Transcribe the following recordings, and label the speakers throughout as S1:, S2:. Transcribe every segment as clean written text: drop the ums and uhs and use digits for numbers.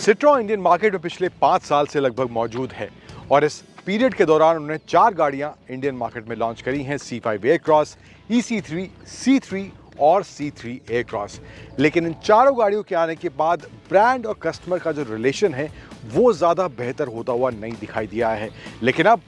S1: Citroën Indian market में पिछले 5 साल से लगभग मौजूद है और इस पीरियड के दौरान उन्होंने 4 गाड़ियां इंडियन मार्केट में लॉन्च करी हैं, C5 एयरक्रॉस, EC3, C3 और C3 एयरक्रॉस। लेकिन इन चारों गाड़ियों के आने के बाद ब्रांड और कस्टमर का जो रिलेशन है वो ज़्यादा बेहतर होता हुआ नहीं दिखाई दिया है। लेकिन अब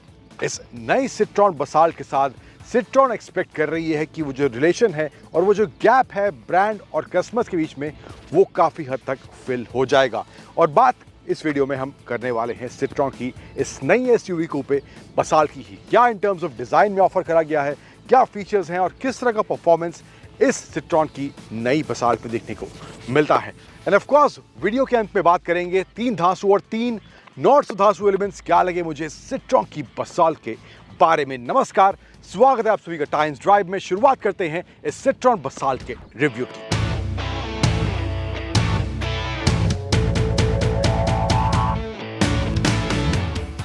S1: इस नई सिट्रोन बसाल्ट के साथ सिट्रोन एक्सपेक्ट कर रही है कि वो जो रिलेशन है और वो जो गैप है ब्रांड और कस्टमर्स के बीच में वो काफ़ी हद तक फिल हो जाएगा। और बात इस वीडियो में हम करने वाले हैं सिट्रोन की इस नई एसयूवी कूपे बसाल्ट की ही। क्या इन टर्म्स ऑफ डिज़ाइन में ऑफर करा गया है, क्या फीचर्स हैं और किस तरह का परफॉर्मेंस इस सिट्रोन की नई बसाल्ट में देखने को मिलता है। एंड ऑफ कोर्स वीडियो के अंत में बात करेंगे 3 धांसू और 3 नॉट सो धांसू एलिमेंट्स क्या लगे मुझे सिट्रोन की बसाल्ट के बारे में। नमस्कार, स्वागत है आप सभी का टाइम्स ड्राइव में। शुरुआत करते हैं इस सिट्रोन बसाल्ट के रिव्यू की।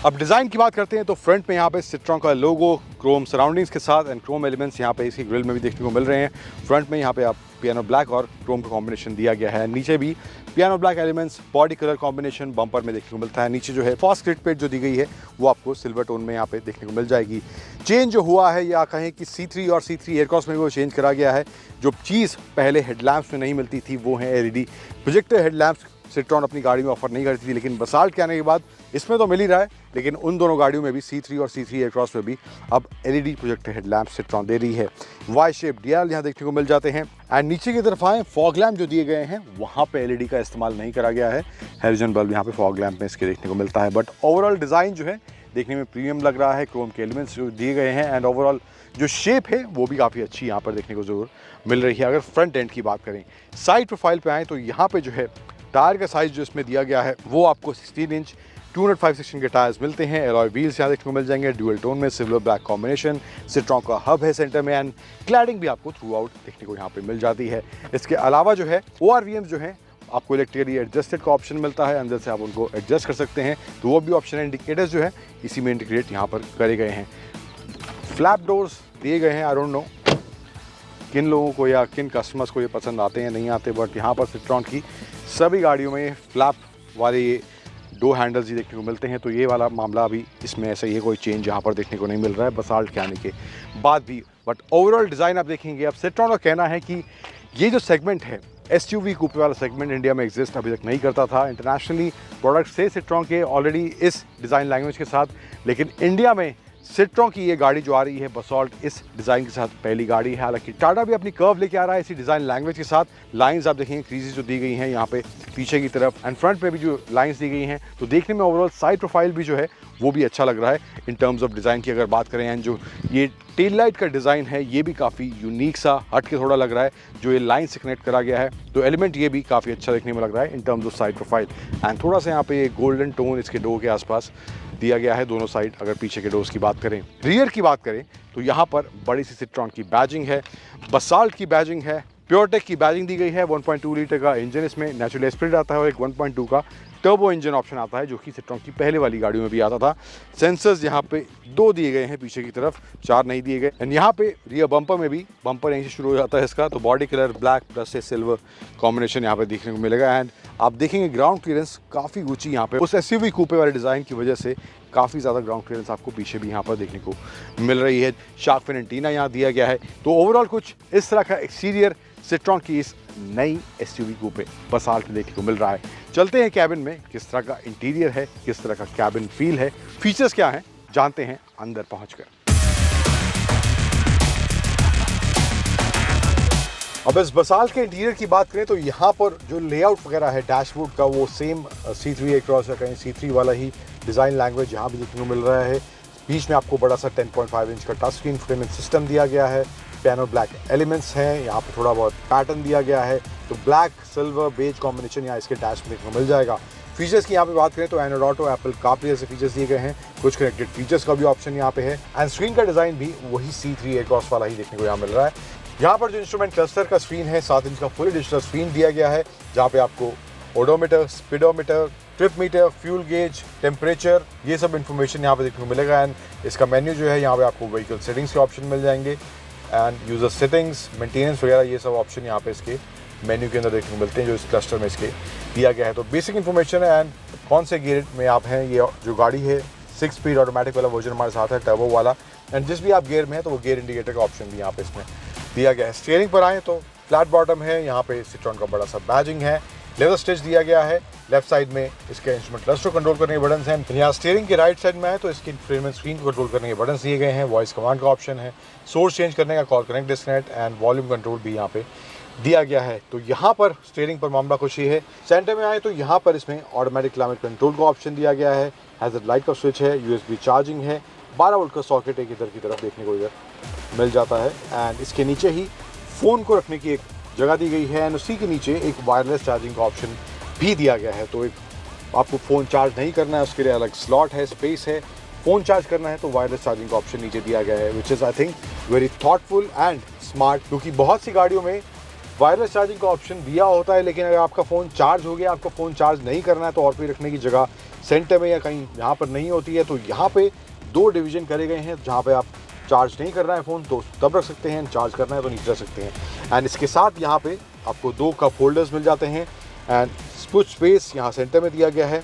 S1: अब डिज़ाइन की बात करते हैं तो फ्रंट में यहाँ पे सिट्रोन का लोगो क्रोम सराउंडिंग्स के साथ एंड क्रोम एलिमेंट्स यहाँ पे इसकी ग्रिल में भी देखने को मिल रहे हैं। फ्रंट में यहाँ पे आप पियानो ब्लैक और क्रोम का कॉम्बिनेशन दिया गया है। नीचे भी piano black elements, body colour combination bumper में देखने को मिलता है। नीचे जो है फर्स्ट स्क्रिट पेज जो दी गई है वो आपको सिल्वर टोन में यहाँ पे देखने को मिल जाएगी। चेंज जो हुआ है या कहें कि C3 और C3 एयरक्रॉस में वो चेंज करा गया है। जो चीज़ पहले हेडलैम्प्स में नहीं मिलती थी वो है LED प्रोजेक्टर हेडलैम्प्स। सिट्रोन अपनी गाड़ी में ऑफर नहीं करती थी, लेकिन बसाल्ट के आने के बाद इसमें तो मिल ही रहा है। लेकिन उन दोनों गाड़ियों में भी C3 और C3 एयरक्रॉस में भी अब LED प्रोजेक्टर हेडलैम्प सिट्रोन दे रही है। वाई शेप DRL यहाँ देखने को मिल जाते हैं। एंड नीचे की तरफ आए, फॉग लैम्प जो दिए गए हैं वहाँ पे LED का इस्तेमाल नहीं करा गया है। हेलोजन बल्ब यहाँ पे फॉग लैम्प में इसके देखने को मिलता है। बट ओवरऑल डिज़ाइन जो है देखने में प्रीमियम लग रहा है। क्रोम के एलिमेंट्स जो दिए गए हैं एंड ओवरऑल जो शेप है वो भी काफ़ी अच्छी यहाँ पर देखने को जरूर मिल रही है। अगर फ्रंट एंड की बात करें, साइड प्रोफाइल पे आए तो यहाँ पे जो है टायर का साइज जो इसमें दिया गया है वो आपको 16 इंच 205 सेक्शन के टायर्स मिलते हैं। एलॉय व्हील्स यहाँ देखने को मिल जाएंगे, ड्यूअल टोन में सिल्वर ब्लैक कॉम्बिनेशन। सिट्रोन का हब है सेंटर में एंड क्लैडिंग भी आपको थ्रू आउट देखने को यहाँ पे मिल जाती है। इसके अलावा जो है ORVMs जो है आपको इलेक्ट्रिकली एडजस्टेड का ऑप्शन मिलता है, अंदर से आप उनको एडजस्ट कर सकते हैं तो वो भी ऑप्शन है। इंडिकेटर्स जो है इसी में इंटीग्रेट यहाँ पर करे गए हैं। फ्लैप डोर्स दिए गए हैं। आई डोंट नो किन लोगों को या किन कस्टमर्स को ये पसंद आते हैं नहीं आते, बट यहाँ पर सिट्रोन की सभी गाड़ियों में फ्लैप वाले ये 2 हैंडल्स ही देखने को मिलते हैं। तो ये वाला मामला अभी इसमें ऐसा ये कोई चेंज यहाँ पर देखने को नहीं मिल रहा है बसाल्ट के आने के बाद भी। बट ओवरऑल डिज़ाइन आप देखेंगे, अब सिट्रोन का कहना है कि ये जो सेगमेंट है SUV कूपे वाला सेगमेंट इंडिया में एग्जिस्ट अभी तक नहीं करता था। इंटरनेशनली प्रोडक्ट्स थे सिट्रोन के ऑलरेडी इस डिज़ाइन लैंग्वेज के साथ, लेकिन इंडिया में सिट्रोन की ये गाड़ी जो आ रही है बसाल्ट इस डिज़ाइन के साथ पहली गाड़ी है। हालांकि टाटा भी अपनी कर्व लेके आ रहा है इसी डिज़ाइन लैंग्वेज के साथ। लाइंस आप देखेंगे क्रीजेस जो दी गई हैं यहाँ पे पीछे की तरफ एंड फ्रंट पे भी जो लाइंस दी गई हैं तो देखने में ओवरऑल साइड प्रोफाइल भी जो है वो भी अच्छा लग रहा है इन टर्म्स ऑफ डिज़ाइन की अगर बात करें। एंड जो ये टेल लाइट का डिज़ाइन है ये भी काफ़ी यूनिक सा हट के थोड़ा लग रहा है, जो ये लाइन से कनेक्ट करा गया है तो एलिमेंट ये भी काफ़ी अच्छा देखने में लग रहा है in terms of side profile. And थोड़ा सा यहाँ पे गोल्डन टोन इसके डोर के आसपास दिया गया है दोनों साइड। अगर पीछे के डोर्स की बात करें, रियर की बात करें तो यहाँ पर बड़ी सी सिट्रोन की बैजिंग है, बसाल्ट की बैजिंग है, प्योरटेक की बैजिंग दी गई है। 1.2 लीटर का इंजन इसमें नेचुरल एस्पिरिट आता है और एक 1.2 का टर्बो इंजन ऑप्शन आता है जो कि सिट्रोन की पहले वाली गाड़ियों में भी आता था। सेंसर्स यहाँ पे 2 दिए गए हैं पीछे की तरफ, 4 नहीं दिए गए। एंड यहाँ पे रियर बम्पर में भी बम्पर यहीं से शुरू हो जाता है इसका, तो बॉडी कलर ब्लैक प्लस से सिल्वर कॉम्बिनेशन यहाँ पे देखने को मिलेगा। एंड आप देखेंगे ग्राउंड क्लियरेंस काफ़ी ऊंची यहाँ पे उस SUV कूपे वाले डिज़ाइन की वजह से काफ़ी ज़्यादा ग्राउंड क्लियरेंस आपको पीछे भी यहाँ पर देखने को मिल रही है। शार्क फिन एंटीना यहाँ दिया गया है। तो ओवरऑल कुछ इस तरह का एक्सटीरियर सिट्रोन की इस नई SUV कूपे बसाल्ट देखने को मिल रहा है। चलते हैं कैबिन में, किस तरह का इंटीरियर है, किस तरह का कैबिन फील है, फीचर्स क्या हैं, जानते हैं अंदर पहुंचकर। अब इस बसाल्ट के इंटीरियर की बात करें तो यहाँ पर जो लेआउट वगैरह है डैशबोर्ड का वो सेम C3 एयरक्रॉस या कहीं C3 वाला ही डिज़ाइन लैंग्वेज यहाँ भी देखने को मिल रहा है। बीच में आपको बड़ा सा 10.5 इंच का टच स्क्रीन इंफोटेनमेंट सिस्टम दिया गया है। पियानो ब्लैक एलिमेंट्स हैं, यहाँ पे थोड़ा बहुत पैटर्न दिया गया है। तो ब्लैक सिल्वर बेज कॉम्बिनेशन यहाँ इसके डैश में देखने को मिल जाएगा। फीचर्स की यहाँ पे बात करें तो एंड्रॉइड ऑटो, एप्पल कारप्ले जैसे फीचर्स दिए गए हैं। कुछ कनेक्टेड फीचर्स का भी ऑप्शन यहाँ पे है एंड स्क्रीन का डिज़ाइन भी वही C3 एयरक्रॉस वाला ही देखने को यहाँ मिल रहा है। यहाँ पर जो इंस्ट्रूमेंट क्लस्टर का स्क्रीन है 7 इंच का फुल डिजिटल स्क्रीन दिया गया है, जहाँ पे आपको odometer, speedometer, trip meter, fuel gauge, temperature, ये सब इन्फॉर्मेशन यहाँ पे देखने को मिलेगा। एंड इसका मेन्यू जो है यहाँ पे आपको व्हीकल सेटिंग्स के ऑप्शन मिल जाएंगे एंड यूज़र सेटिंग्स, मेंटेनेंस वगैरह ये सब ऑप्शन यहाँ पे इसके मेन्यू के अंदर देखने को मिलते हैं जो इस क्लस्टर में इसके दिया गया है। तो बेसिक इन्फॉर्मेशन है एंड कौन से गियर में आप हैं। ये जो गाड़ी है 6 स्पीड ऑटोमेटिक वाला वर्जन हमारे साथ है, टर्बो वाला, एंड जिस भी आप गियर में है तो वो गियर इंडिकेटर का ऑप्शन भी यहाँ पे इसमें दिया गया है। स्टीयरिंग पर आए तो फ्लैट बॉटम है, यहाँ पे सिट्रॉन का बड़ा सा बैजिंग है, लेदर स्टिच दिया गया है। लेफ्ट साइड में इसके इंस्ट्रूमेंट क्लस्टर कंट्रोल करने के बटन हैं। यहाँ स्टीयरिंग के राइट साइड में आए तो इसकी इंफोटेनमेंट स्क्रीन को कंट्रोल करने के बटन दिए गए हैं, वॉइस कमांड का ऑप्शन है, सोर्स चेंज करने का, call connect disconnect and volume control भी यहाँ पे दिया गया है। तो यहाँ पर स्टीयरिंग पर मामला कुछ ही है। सेंटर में आए तो यहाँ पर इसमें ऑटोमेटिक क्लाइमेट कंट्रोल का ऑप्शन दिया गया है, हैज़र्ड लाइट का स्विच है, USB चार्जिंग है, 12 वोल्ट का सॉकेट एक इधर की तरफ देखने को इधर मिल जाता है एंड इसके नीचे ही फ़ोन को रखने की एक जगह दी गई है एंड उसी के नीचे एक वायरलेस चार्जिंग का ऑप्शन भी दिया गया है। तो एक आपको फ़ोन चार्ज नहीं करना है उसके लिए अलग स्लॉट है, स्पेस है। फ़ोन चार्ज करना है तो वायरलेस चार्जिंग का ऑप्शन नीचे दिया गया है, which is I think very thoughtful and smart, क्योंकि बहुत सी गाड़ियों में वायरलेस चार्जिंग का ऑप्शन दिया होता है, लेकिन अगर आपका फ़ोन चार्ज हो गया, आपका फ़ोन चार्ज नहीं करना है तो और भी रखने की जगह सेंटर में या कहीं यहाँ पर नहीं होती है। तो यहाँ पे 2 डिवीज़न करे गए हैं, जहाँ पे आप चार्ज नहीं करना है फ़ोन तो तब रख सकते हैं, चार्ज करना है तो नीचे रख सकते हैं। एंड इसके साथ यहाँ पे आपको 2 कप होल्डर्स मिल जाते हैं एंड कुछ स्पेस यहाँ सेंटर में दिया गया है,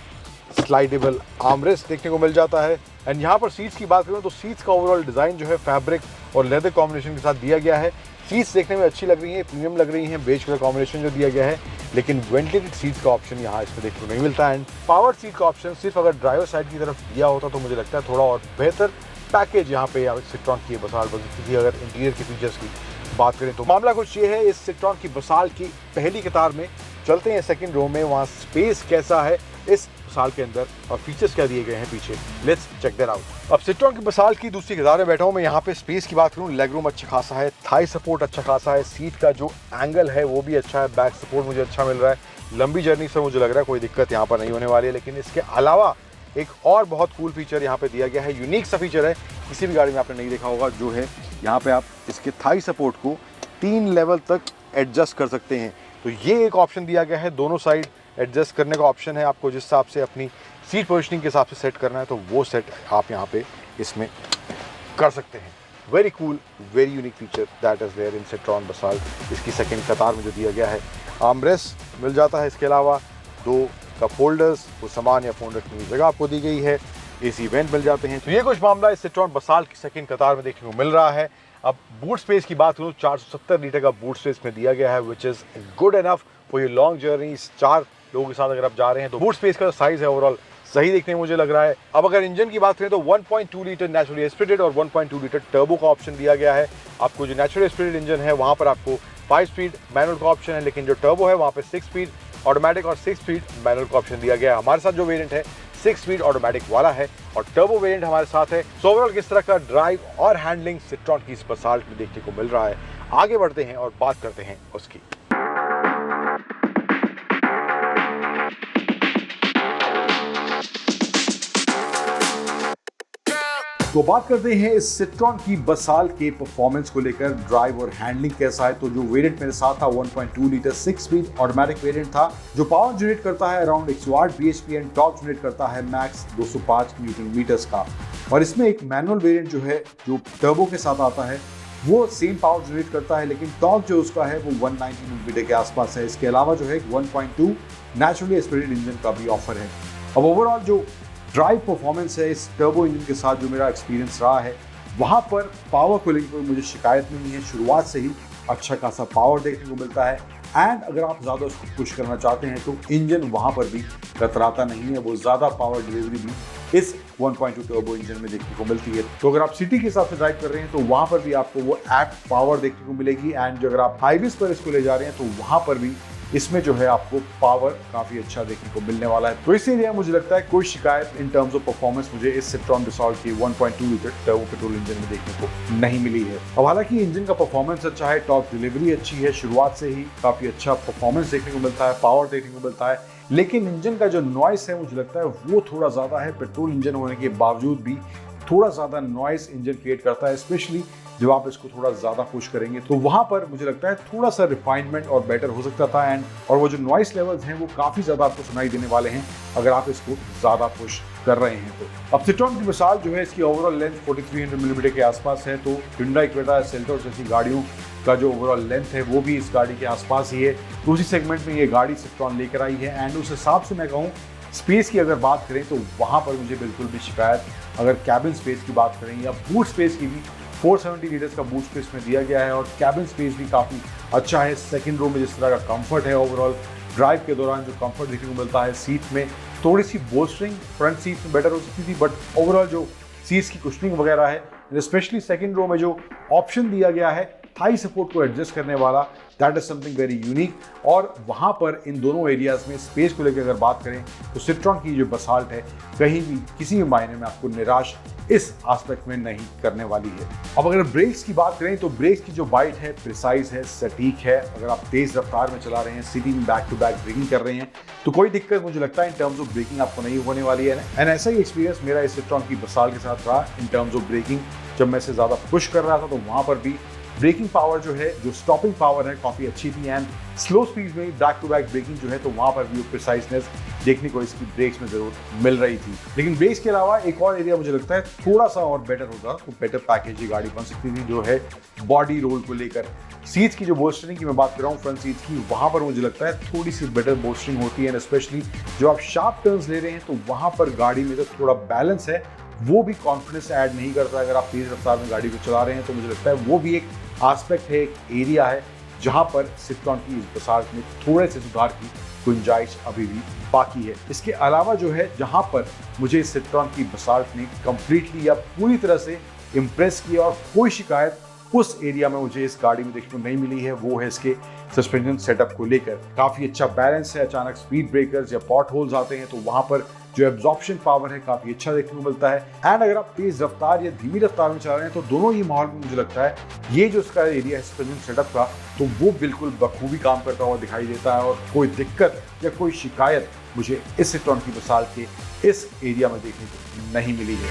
S1: स्लाइडेबल आर्मरेस्ट देखने को मिल जाता है। एंड यहाँ पर सीट्स की बात करें तो सीट्स का ओवरऑल डिज़ाइन जो है फैब्रिक और लेदर कॉम्बिनेशन के साथ दिया गया है। सीट्स देखने में अच्छी लग रही हैं, प्रीमियम लग रही हैं, बेज कलर कॉम्बिनेशन जो दिया गया है, लेकिन वेंटिलेटेड सीट्स का ऑप्शन यहाँ इसमें देखने को नहीं मिलता है। एंड पावर सीट का ऑप्शन सिर्फ अगर ड्राइवर साइड की तरफ दिया होता तो मुझे लगता है थोड़ा और बेहतर पैकेज यहाँ पे सिट्रॉन की बसाल बन सकती थी अगर इंटीरियर के फीचर्स की बात करें तो। मामला कुछ ये है, इस सिट्रॉन की बसाल की पहली कतार में चलते हैं सेकंड रो में, वहाँ स्पेस कैसा है इस बसाल के अंदर और फीचर्स क्या दिए गए हैं पीछे, लेट्स चेक दैट आउट। अब सिट्रॉन की बसाल की दूसरी कतार में बैठा हूँ मैं। यहाँ पे स्पेस की बात करूँ, लेग रूम अच्छा खासा है, थाई सपोर्ट अच्छा खासा है, सीट का जो एंगल है वो भी अच्छा है, बैक सपोर्ट मुझे अच्छा मिल रहा है। लंबी जर्नी से मुझे लग रहा है कोई दिक्कत यहाँ पर नहीं होने वाली है। लेकिन इसके अलावा एक और बहुत कूल फीचर यहाँ पे दिया गया है, यूनिक सा फीचर है, किसी भी गाड़ी में आपने नहीं देखा होगा, जो है यहाँ पे आप इसके थाई सपोर्ट को 3 लेवल तक एडजस्ट कर सकते हैं। तो ये एक ऑप्शन दिया गया है, दोनों साइड एडजस्ट करने का ऑप्शन है, आपको जिस हिसाब से अपनी सीट पोजिशनिंग के हिसाब से सेट करना है तो वो सेट आप यहाँ पे इसमें कर सकते हैं। Very cool, very unique feature that is there in Citroen Basalt. इसकी सेकंड कतार में जो दिया गया है, आर्मरेस्ट मिल जाता है, इसके अलावा 2 कप होल्डर्स, वो सामान या फ़ोन रखने की जगह आपको दी गई है, AC वेंट मिल जाते हैं। तो ये कुछ मामला इस सिट्रॉन बसाल की सेकंड कतार में देखने को मिल रहा है। अब बूट स्पेस की बात करूँ, 470 लीटर का बूट स्पेस में दिया गया है, which is good enough for your long journey. 4 लोगों के साथ अगर आप जा रहे हैं तो बूट स्पेस का साइज़ है ओवरऑल सही देखने में मुझे लग रहा है। अब अगर इंजन की बात करें तो 1.2 लीटर नेचुरली एस्पिरेटेड और 1.2 लीटर टर्बो का ऑप्शन दिया गया है। आपको जो नेचुरली एस्पिरेटेड इंजन है वहाँ पर आपको 5 स्पीड मैनुअल का ऑप्शन है, लेकिन जो टर्बो है वहाँ पे 6 स्पीड ऑटोमेटिक और 6 स्पीड मैनुअल का ऑप्शन दिया गया है। हमारे साथ जो वेरिएंट है 6 स्पीड ऑटोमेटिक वाला है और टर्बो वेरिएंट हमारे साथ है। सो ओवरऑल किस तरह का ड्राइव और हैंडलिंग सिट्रॉन की इस बसाल्ट में देखने को मिल रहा है, आगे बढ़ते हैं और बात करते हैं उसकी। तो बात करते हैं इस सिट्रॉन की बसाल के परफॉर्मेंस को लेकर, ड्राइव और हैंडलिंग कैसा है। तो जो वेरिएंट मेरे साथ था 1.2 लीटर 6 स्पीड ऑटोमेटिक वेरिएंट था, जो पावर जनरेट करता है around 108 bhp and torque generate करता है मैक्स 205 न्यूटन मीटर्स का। और इसमें एक मैनुअल वेरिएंट जो है जो टर्बो के साथ आता है वो सेम पावर जनरेट करता है, लेकिन टॉर्क जो उसका है वो 190 न्यूटन के आसपास है। इसके अलावा जो है 1.2 नेचुरली एस्पिरेटेड इंजन का भी ऑफर है। अब ओवरऑल जो ड्राइव परफॉर्मेंस है इस टर्बो इंजन के साथ जो मेरा एक्सपीरियंस रहा है, वहाँ पर पावर को लेकर मुझे शिकायत नहीं है। शुरुआत से ही अच्छा खासा पावर देखने को मिलता है एंड अगर आप ज़्यादा उसको पुश करना चाहते हैं तो इंजन वहाँ पर भी कतराता नहीं है, वो ज़्यादा पावर डिलीवरी भी इस 1.2 टर्बो इंजन में देखने को मिलती है। तो अगर आप सिटी के हिसाब से ड्राइव कर रहे हैं तो वहाँ पर भी आपको वो एप्ट पावर देखने को मिलेगी एंड जो अगर आप हाईवेज पर इसको ले जा रहे हैं तो वहाँ पर भी इसमें जो है आपको पावर काफी अच्छा देखने को मिलने वाला है। तो इसीलिए मुझे लगता है कोई शिकायत इन टर्म्स ऑफ परफॉर्मेंस मुझे इस सिट्रॉन बसाल की 1.2 लीटर टर्बो पेट्रोल इंजन में देखने को नहीं मिली है। अब हालांकि इंजन का परफॉर्मेंस अच्छा है, टॉप डिलीवरी अच्छी है, शुरुआत से ही काफी अच्छा परफॉर्मेंस देखने को मिलता है, पावर देखने को मिलता है, लेकिन इंजन का जो नॉइस है मुझे लगता है वो थोड़ा ज्यादा है। पेट्रोल इंजन होने के बावजूद भी थोड़ा ज्यादा नॉइस इंजन क्रिएट करता है, स्पेशली जब आप इसको थोड़ा ज़्यादा पुश करेंगे तो वहाँ पर मुझे लगता है थोड़ा सा रिफाइनमेंट और बेटर हो सकता था एंड और वो जो नॉइस लेवल्स हैं वो काफ़ी ज़्यादा आपको सुनाई देने वाले हैं अगर आप इसको ज़्यादा पुश कर रहे हैं तो। अब सिट्रॉन की मिसाल जो है इसकी ओवरऑल लेंथ 4300 मिलीमीटर के आसपास है, तो Hyundai, Creta, सेल्टोस जैसी गाड़ियों का जो ओवरऑल लेंथ है वो भी इस गाड़ी के आसपास ही है। तो उसी सेगमेंट में ये गाड़ी सिट्रॉन लेकर आई है एंड उस हिसाब से मैं कहूँ स्पेस की अगर बात करें तो वहाँ पर मुझे बिल्कुल भी शिकायत, अगर कैबिन स्पेस की बात करें या बूट स्पेस की भी, 470 लीटर्स का बूट स्पेस में दिया गया है और कैबिन स्पेस भी काफ़ी अच्छा है। सेकंड रो में जिस तरह का कंफर्ट है, ओवरऑल ड्राइव के दौरान जो कंफर्ट देखने को मिलता है, सीट में थोड़ी सी बोल्स्टरिंग फ्रंट सीट में बेटर हो सकती थी, बट ओवरऑल जो सीट्स की कुशनिंग वगैरह है, स्पेशली सेकंड रो में जो ऑप्शन दिया गया है थाई सपोर्ट को एडजस्ट करने वाला, that is something very unique. और वहाँ पर इन दोनों एरियाज में स्पेस को लेकर अगर बात करें तो सिट्रॉन की जो बसाल्ट है कहीं भी किसी भी मायने में आपको निराश इस एस्पेक्ट में नहीं करने वाली है। अब अगर ब्रेक्स की बात करें तो ब्रेक्स की जो बाइट है प्रिसाइज है, सटीक है। अगर आप तेज रफ्तार में चला रहे हैं, सिटी में बैक टू बैक ब्रेकिंग कर रहे हैं तो कोई दिक्कत मुझे लगता है इन टर्म्स ऑफ ब्रेकिंग आपको नहीं होने वाली है। एंड ऐसा ही एक्सपीरियंस मेरा इस सिट्रॉन की बसाल्ट के साथ रहा इन टर्म्स ऑफ ब्रेकिंग। जब मैं इसे ज़्यादा पुश कर रहा था तो वहाँ पर भी ब्रेकिंग पावर जो है, जो स्टॉपिंग पावर है, काफ़ी अच्छी थी एंड स्लो स्पीड में बैक टू बैक ब्रेकिंग जो है तो वहाँ पर भी वो प्रिसाइजनेस देखने को इसकी ब्रेक्स में जरूर मिल रही थी। लेकिन ब्रेक्स के अलावा एक और एरिया मुझे लगता है थोड़ा सा और बेटर होता तो बेटर पैकेज ये गाड़ी बन सकती थी, जो है बॉडी रोल को लेकर। सीट्स की जो बोल्स्टरिंग की मैं बात कर रहा हूँ, फ्रंट सीट्स की, वहाँ पर मुझे लगता है थोड़ी सी बेटर बोल्स्टरिंग होती है। स्पेशली जो आप शार्प टर्न्स ले रहे हैं तो वहाँ पर गाड़ी में जो थोड़ा बैलेंस है वो भी कॉन्फिडेंस ऐड नहीं करता। अगर आप तेज रफ्तार में गाड़ी को चला रहे हैं तो मुझे लगता है वो भी एक एस्पेक्ट है, एक एरिया है जहां पर सिट्रॉन की इस बसाल्ट में थोड़े से सुधार की गुंजाइश अभी भी बाकी है। इसके अलावा जो है जहां पर मुझे सिट्रॉन की बसाल्ट ने कंप्लीटली या पूरी तरह से इम्प्रेस किया और कोई शिकायत उस एरिया में मुझे इस गाड़ी में देखने को नहीं मिली है, वो है इसके सस्पेंशन सेटअप को लेकर। काफ़ी अच्छा बैलेंस है। अचानक स्पीड ब्रेकर्स या पॉट होल्स आते हैं तो वहाँ पर जो एब्जॉर्प्शन पावर है काफ़ी अच्छा देखने को मिलता है। एंड अगर आप तेज रफ्तार या धीमी रफ्तार में चला रहे हैं तो दोनों ही माहौल में मुझे लगता है ये जो इसका एरिया है सस्पेंशन सेटअप का, तो वो बिल्कुल बखूबी काम करता हुआ दिखाई देता है और कोई दिक्कत या कोई शिकायत मुझे इस सिट्रॉन की बसाल्ट के इस एरिया में देखने को नहीं मिली है।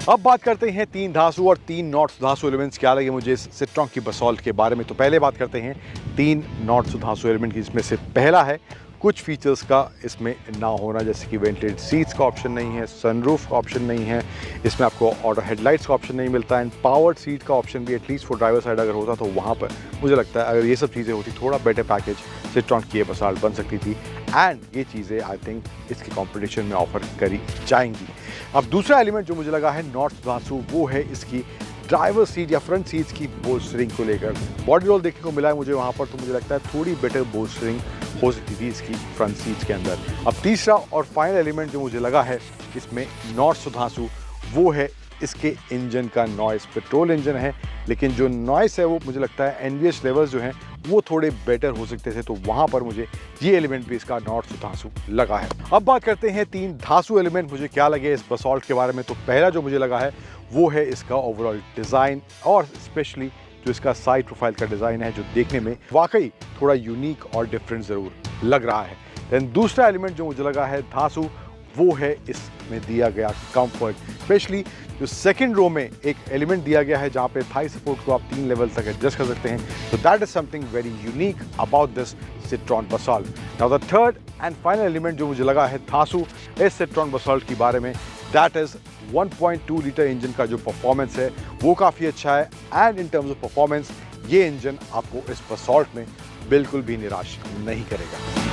S1: अब बात करते हैं 3 धांसू और 3 नॉट सुधांसु एलिमेंट्स क्या लगे मुझे इस सिट्रॉन की बसाल्ट के बारे में। तो पहले बात करते हैं 3 नॉट सुधांसु एलिमेंट की, जिसमें से पहला है कुछ फीचर्स का इसमें ना होना, जैसे कि वेंटिलेटेड सीट्स का ऑप्शन नहीं है, सनरूफ का ऑप्शन नहीं है, इसमें आपको ऑटो हेडलाइट्स का ऑप्शन नहीं मिलता एंड पावर्ड सीट का ऑप्शन भी एटलीस्ट फॉर ड्राइवर साइड अगर होता तो वहाँ पर मुझे लगता है अगर ये सब चीज़ें होती थोड़ा बेटर पैकेज सिट्रॉन की ये बसाल्ट बन सकती थी एंड ये चीज़ें आई थिंक इसकी कॉम्पिटिशन में ऑफर करी जाएंगी। अब दूसरा एलिमेंट जो मुझे लगा है नॉट सुधांसु वो है इसकी ड्राइवर सीट या फ्रंट सीट्स की बोल्स्टरिंग को लेकर। बॉडी रोल देखने को मिला है मुझे वहाँ पर, तो मुझे लगता है थोड़ी बेटर बोल्स्टरिंग हो सकती थी इसकी फ्रंट सीट्स के अंदर। अब तीसरा और फाइनल एलिमेंट जो मुझे लगा है इसमें नॉट सुधांसु वो है इसके इंजन का नॉइस। पेट्रोल इंजन है लेकिन जो नॉइस है वो मुझे लगता है एनवीएच लेवल्स जो हैं वो थोड़े बेटर हो सकते थे, तो वहाँ पर मुझे ये एलिमेंट भी इसका नॉट सुधांसु लगा है। अब बात करते हैं 3 धांसु एलिमेंट मुझे क्या लगे इस बसाल्ट के बारे में। तो पहला जो मुझे लगा है वो है इसका ओवरऑल डिज़ाइन और स्पेशली जो इसका साइड प्रोफाइल का डिज़ाइन है जो देखने में वाकई थोड़ा यूनिक और डिफरेंट ज़रूर लग रहा है। देन दूसरा एलिमेंट जो मुझे लगा है धांसु वो है इसमें दिया गया कंफर्ट। स्पेशली जो सेकंड रो में एक एलिमेंट दिया गया है जहाँ पे थाई सपोर्ट को आप 3 लेवल तक एडजस्ट कर सकते हैं, तो that is something very unique about this citron basalt. Now the third and final element जो मुझे लगा है धांसु इस सिट्रॉन बसाल्ट के बारे में, दैट इज 1.2 लीटर इंजन का जो परफॉर्मेंस है वो काफ़ी अच्छा है and in terms of performance ये इंजन आपको इस बसाल्ट में बिल्कुल भी निराश नहीं करेगा।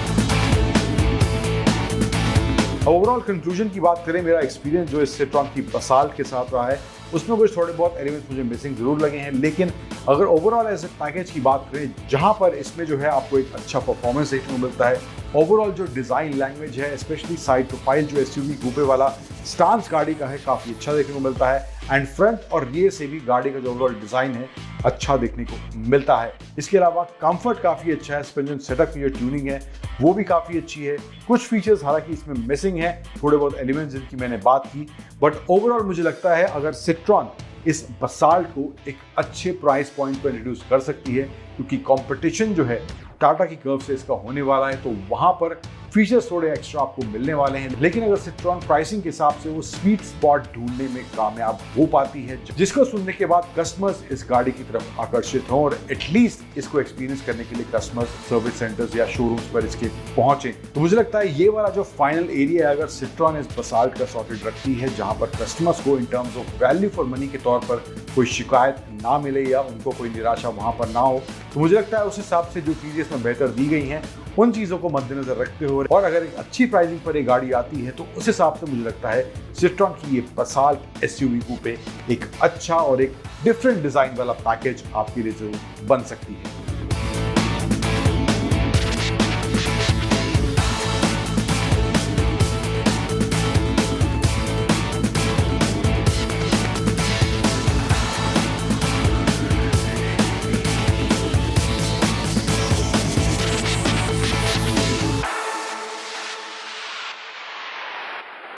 S1: ओवरऑल कंक्लूजन की बात करें, मेरा एक्सपीरियंस जो इस सिट्रॉन की बसाल्ट के साथ रहा है उसमें कुछ थोड़े बहुत एलिमेंट्स मुझे मिसिंग जरूर लगे हैं, लेकिन अगर ओवरऑल एज ए पैकेज की बात करें जहां पर इसमें जो है आपको एक अच्छा परफॉर्मेंस देखने को मिलता है, ओवरऑल जो डिज़ाइन लैंग्वेज है स्पेशली साइड प्रोफाइल जो एसयूवी कूपे वाला स्टांस गाड़ी का है काफ़ी अच्छा देखने को मिलता है एंड फ्रंट और रियर से भी गाड़ी का जो ओवरऑल डिज़ाइन है अच्छा देखने को मिलता है। इसके अलावा कंफर्ट काफ़ी अच्छा है, सस्पेंशन सेटअप की जो ट्यूनिंग है वो भी काफ़ी अच्छी है। कुछ फीचर्स हालांकि इसमें मिसिंग है, थोड़े बहुत एलिमेंट्स जिनकी मैंने बात की, बट ओवरऑल मुझे लगता है अगर सिट्रॉन इस बसाल्ट को एक अच्छे प्राइस पॉइंट पर इंट्रोड्यूस कर सकती है, क्योंकि कंपटीशन जो है टाटा की कर्व से इसका होने वाला है, तो वहाँ पर फीचर्स थोड़े एक्स्ट्रा आपको मिलने वाले हैं, लेकिन अगर सिट्रॉन प्राइसिंग के हिसाब से वो स्वीट स्पॉट ढूंढने में कामयाब हो पाती है, जिसको सुनने के बाद कस्टमर्स इस गाड़ी की तरफ आकर्षित हों और एटलीस्ट इसको एक्सपीरियंस करने के लिए कस्टमर्स सर्विस सेंटर्स या शोरूम्स पर इसके पहुंचे। तो मुझे लगता है ये वाला जो फाइनल एरिया है, अगर सिट्रॉन इस बसाल्ट का सॉकेट रखती है जहां पर कस्टमर्स को in terms of value for money के तौर पर कोई शिकायत ना मिले या उनको कोई निराशा वहां पर ना हो, तो मुझे लगता है उस हिसाब से जो चीजें इसमें बेहतर दी गई हैं उन चीज़ों को मद्देनजर रखते हुए और अगर एक अच्छी प्राइसिंग पर ये गाड़ी आती है तो उस हिसाब से मुझे लगता है सिट्रॉन की ये बसाल्ट एसयूवी कूपे एक अच्छा और एक डिफरेंट डिजाइन वाला पैकेज आपके लिए जरूर बन सकती है।